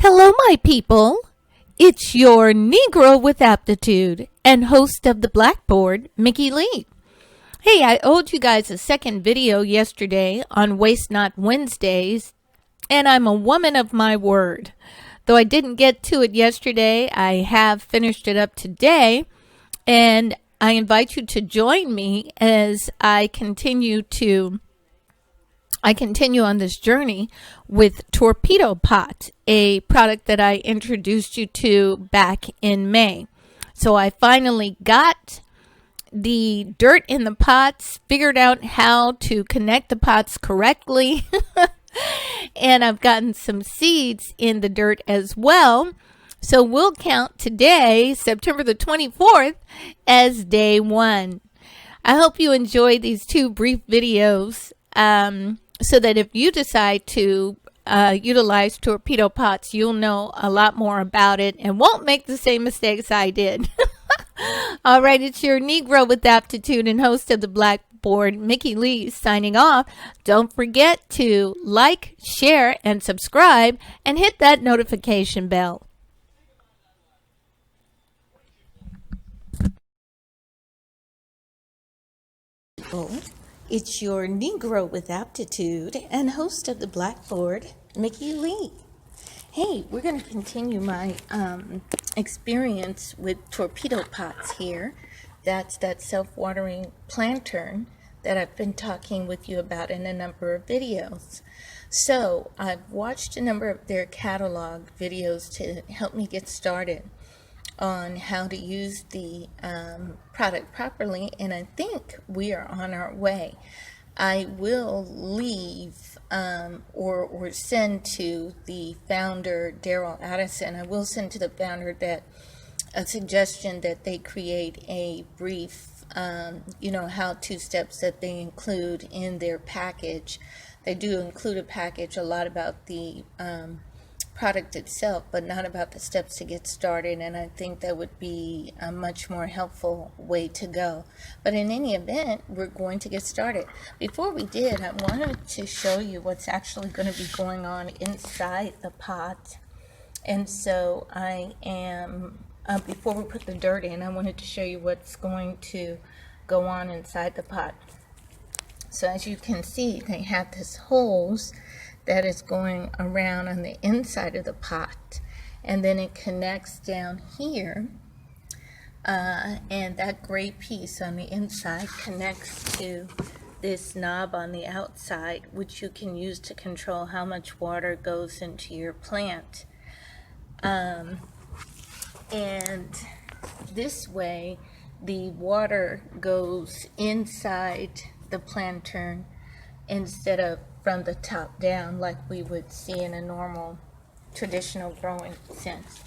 Hello, my people. It's your Negro with Aptitude and host of the Blackboard, Mickey Lee. Hey, I owed you guys a second video yesterday on Waste Not Wednesdays, and I'm a woman of my word. Though I didn't get to it yesterday, I have finished it up today, and I invite you to join me as I continue on this journey with TorpedoPot, a product that I introduced you to back in May. So I finally got the dirt in the pots, figured out how to connect the pots correctly, and I've gotten some seeds in the dirt as well. So we'll count today, September the 24th, as day one. I hope you enjoy these two brief videos. So that if you decide to utilize torpedo pots, you'll know a lot more about it and won't make the same mistakes I did. All right, it's your Negro with Aptitude and host of the Blackboard, Mickey Lee, signing off. Don't forget to like, share, and subscribe, and hit that notification bell. It's your Negro with Aptitude and host of the Blackboard, Mickey Lee. Hey, we're going to continue my experience with torpedo pots here. That's that self-watering planter that I've been talking with you about in a number of videos. So I've watched a number of their catalog videos to help me get started on how to use the product properly, and I think we are on our way. I will leave or send to the founder, Daryl Addison, I will send to the founder that a suggestion that they create a brief how-to steps that they include in their package. They do include a package a lot about the product itself, but not about the steps to get started, and I think that would be a much more helpful way to go. But in any event, we're going to get started. Before we did, I wanted to show you what's actually going to be going on inside the pot. And so I am, before we put the dirt in, I wanted to show you what's going to go on inside the pot. So as you can see, they have this hose that is going around on the inside of the pot, and then it connects down here, and that gray piece on the inside connects to this knob on the outside, which you can use to control how much water goes into your plant. And this way the water goes inside the planter instead of from the top down like we would see in a normal traditional growing sense.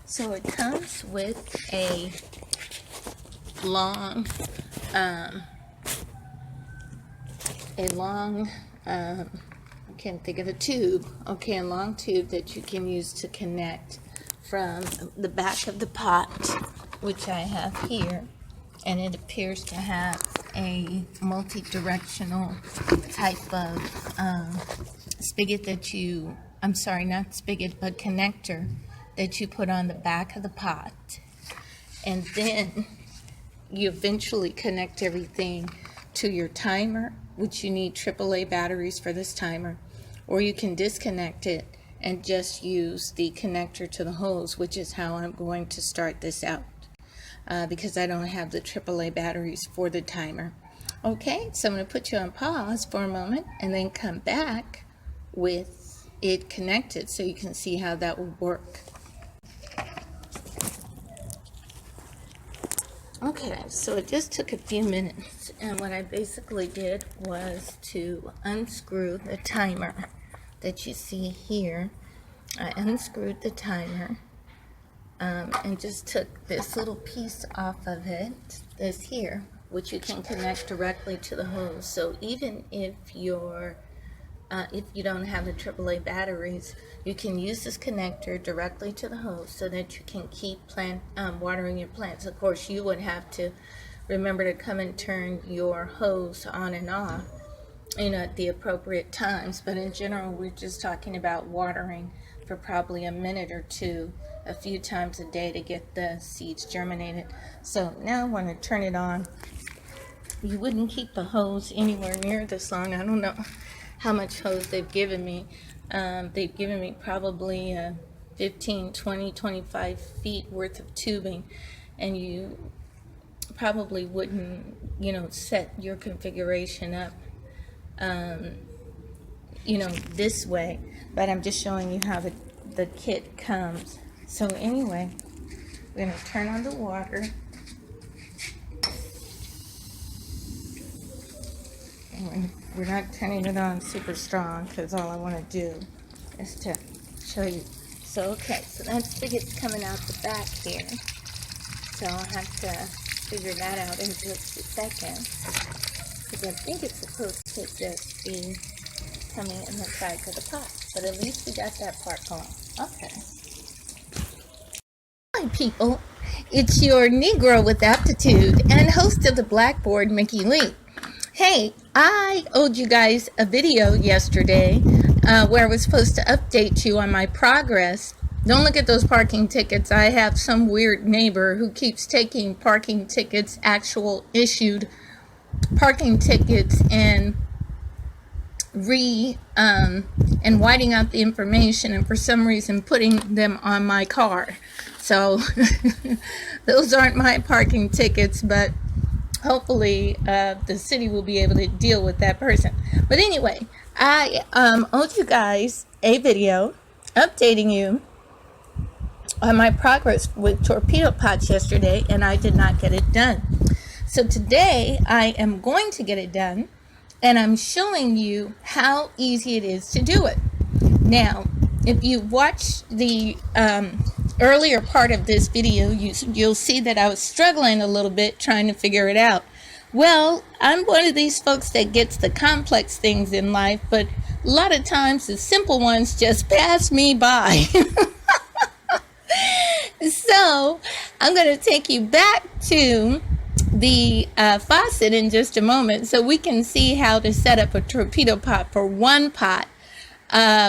So it comes with a long I can't think of the tube. Okay, a long tube that you can use to connect from the back of the pot, which I have here, and it appears to have a multi-directional type of spigot that you, I'm sorry, not spigot, but connector that you put on the back of the pot. And then you eventually connect everything to your timer, which you need AAA batteries for this timer, or you can disconnect it and just use the connector to the hose, which is how I'm going to start this out. Because I don't have the AAA batteries for the timer. Okay, so I'm going to put you on pause for a moment and then come back with it connected so you can see how that will work. Okay, so it just took a few minutes, and what I basically did was to unscrew the timer that you see here. I unscrewed the timer. And just took this little piece off of it, this here, which you can connect directly to the hose. So even if you don't have the AAA batteries, you can use this connector directly to the hose so that you can keep watering your plants. Of course, you would have to remember to come and turn your hose on and off, at the appropriate times. But in general, we're just talking about watering for probably a minute or two a few times a day to get the seeds germinated. So now I want to turn it on. You wouldn't keep the hose anywhere near this long. I don't know how much hose they've given me. They've given me probably 15, 20, 25 feet worth of tubing, and you probably wouldn't, set your configuration up, this way, but I'm just showing you how the kit comes. So anyway, we're going to turn on the water. And we're not turning it on super strong because all I want to do is to show you. So okay, so that spigot's coming out the back here. So I'll have to figure that out in just a second, because I think it's supposed to just be coming in the sides of the pot. But at least we got that part going. Okay. Hi people, it's your Negro with aptitude and host of the Blackboard, Mickey Lee. Hey, I owed you guys a video yesterday where I was supposed to update you on my progress. Don't look at those parking tickets. I have some weird neighbor who keeps taking parking tickets, actual issued parking tickets, and whiting out the information, and for some reason putting them on my car. So those aren't my parking tickets, but hopefully the city will be able to deal with that person. But anyway, I owed you guys a video updating you on my progress with TorpedoPots yesterday, and I did not get it done. So today I am going to get it done, and I'm showing you how easy it is to do it. Now, if you watch the earlier part of this video, you'll see that I was struggling a little bit trying to figure it out. Well, I'm one of these folks that gets the complex things in life, but a lot of times the simple ones just pass me by. So I'm going to take you back to the faucet in just a moment so we can see how to set up a torpedo pot for one pot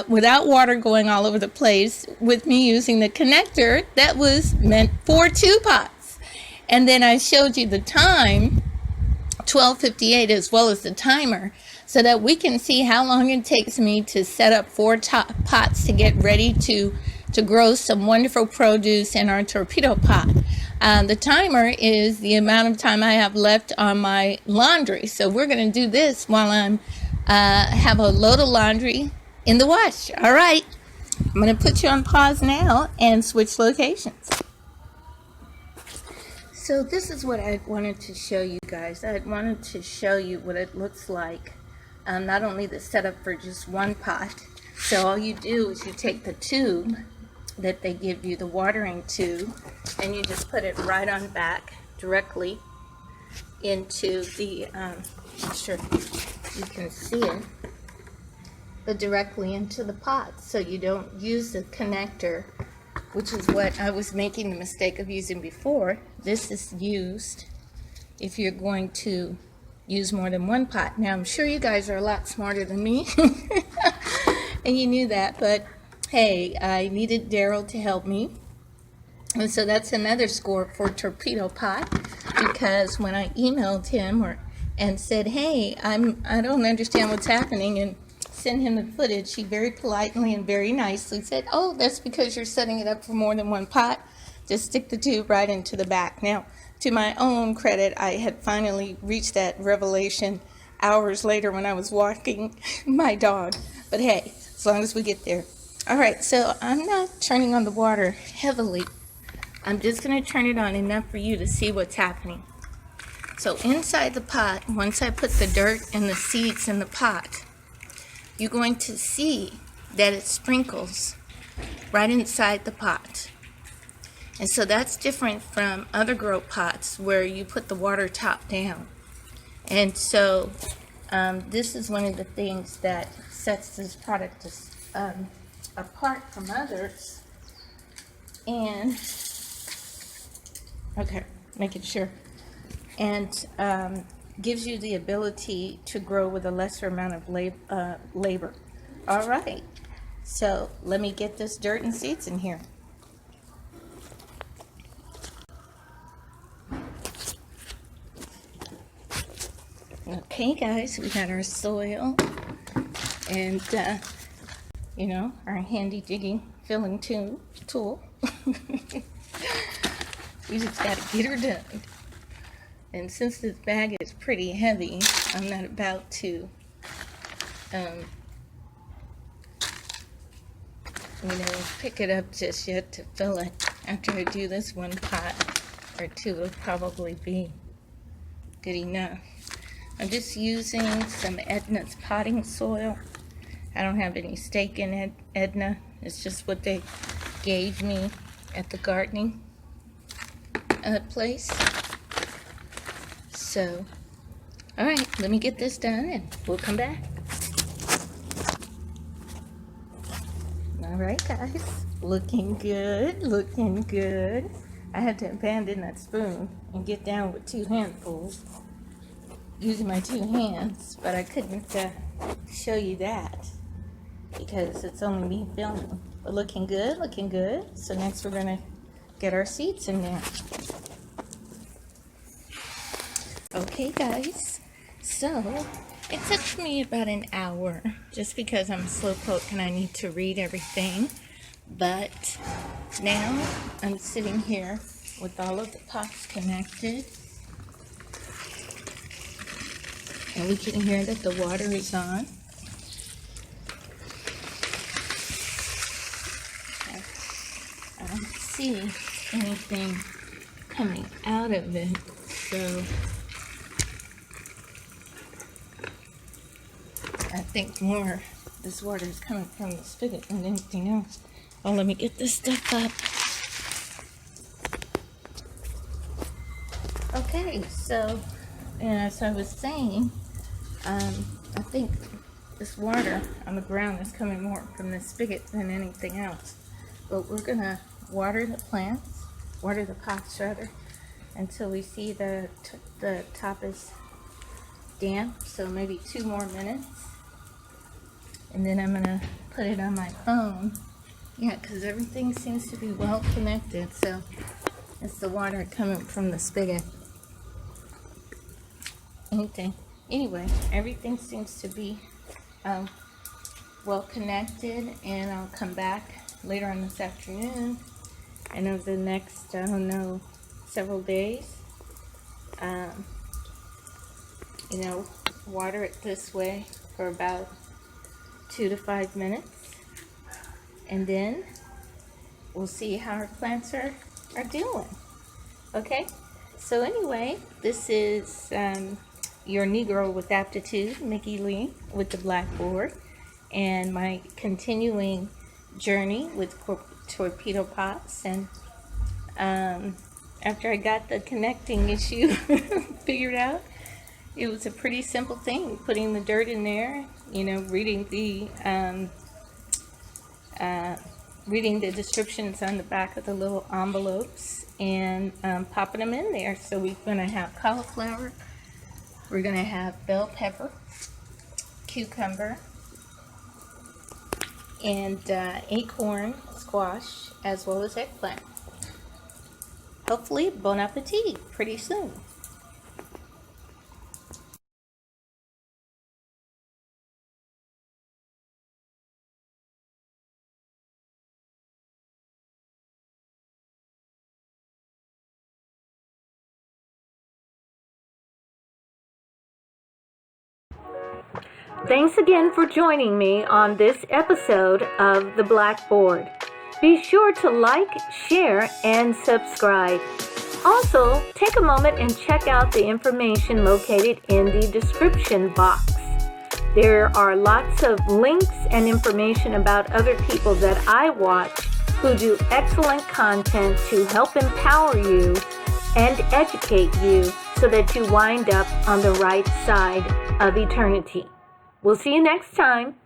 without water going all over the place, with me using the connector that was meant for two pots. And then I showed you the time, 12:58, as well as the timer, so that we can see how long it takes me to set up four pots to get ready to grow some wonderful produce in our torpedo pot. The timer is the amount of time I have left on my laundry. So we're going to do this while I'm have a load of laundry in the wash. All right, I'm going to put you on pause now and switch locations. So this is what I wanted to show you guys. I wanted to show you what it looks like, not only the setup for just one pot. So all you do is you take the tube that they give you, the watering tube, and you just put it right on back directly into the, I'm sure you can see it, but directly into the pot, so you don't use the connector, which is what I was making the mistake of using before. This is used if you're going to use more than one pot. Now, I'm sure you guys are a lot smarter than me, and you knew that, but hey, I needed Daryl to help me. And so that's another score for TorpedoPot, because when I emailed him and said, hey, I don't understand what's happening, and sent him the footage, he very politely and very nicely said, oh, that's because you're setting it up for more than one pot. Just stick the tube right into the back. Now, to my own credit, I had finally reached that revelation hours later when I was walking my dog. But hey, as long as we get there. All right, so I'm not turning on the water heavily. I'm just going to turn it on enough for you to see what's happening. So inside the pot, once I put the dirt and the seeds in the pot, you're going to see that it sprinkles right inside the pot. And so that's different from other grow pots where you put the water top down. And so this is one of the things that sets this product apart from others. And okay, making sure. And gives you the ability to grow with a lesser amount of labor. All right. So let me get this dirt and seeds in here. Okay guys, we got our soil and you know, our handy digging filling tool. We just gotta get her done. And since this bag is pretty heavy, I'm not about to you know, pick it up just yet to fill it. After I do this one pot or two, it'll probably be good enough. I'm just using some Edna's potting soil. I don't have any stake in Edna. It's just what they gave me at the gardening place. So, all right, let me get this done and we'll come back. All right, guys, looking good, looking good. I had to abandon that spoon and get down with 2 handfuls using my 2 hands, but I couldn't show you that because it's only me filming. But looking good, looking good. So next we're gonna get our seeds in there. Okay guys, so it took me about an hour just because I'm slowpoke and I need to read everything. But now I'm sitting here with all of the pots connected. And we can hear that the water is on. I don't see anything coming out of it, so I think more this water is coming from the spigot than anything else. Oh, let me get this stuff up. Okay, so as I was saying, I think this water on the ground is coming more from the spigot than anything else. But we're gonna water the plants, water the pots rather, until we see the top is damp. So maybe 2 more minutes, and then I'm gonna put it on my phone. Yeah, because everything seems to be well connected. So it's the water coming from the spigot. Anyway, everything seems to be well connected, and I'll come back later on this afternoon and over the next, I don't know, several days, you know, water it this way for about 2 to 5 minutes, and then we'll see how our plants are doing. Okay, so anyway, this is your Negro with Aptitude, Mickey Lee, with the Blackboard, and my continuing journey with TorpedoPots. And after I got the connecting issue figured out, it was a pretty simple thing, putting the dirt in there, you know, reading the descriptions on the back of the little envelopes, and popping them in there. So we're going to have cauliflower, we're going to have bell pepper, cucumber, and acorn squash, as well as eggplant. Hopefully, bon appetit pretty soon. Thanks again for joining me on this episode of The Blackboard. Be sure to like, share, and subscribe. Also, take a moment and check out the information located in the description box. There are lots of links and information about other people that I watch who do excellent content to help empower you and educate you so that you wind up on the right side of eternity. We'll see you next time.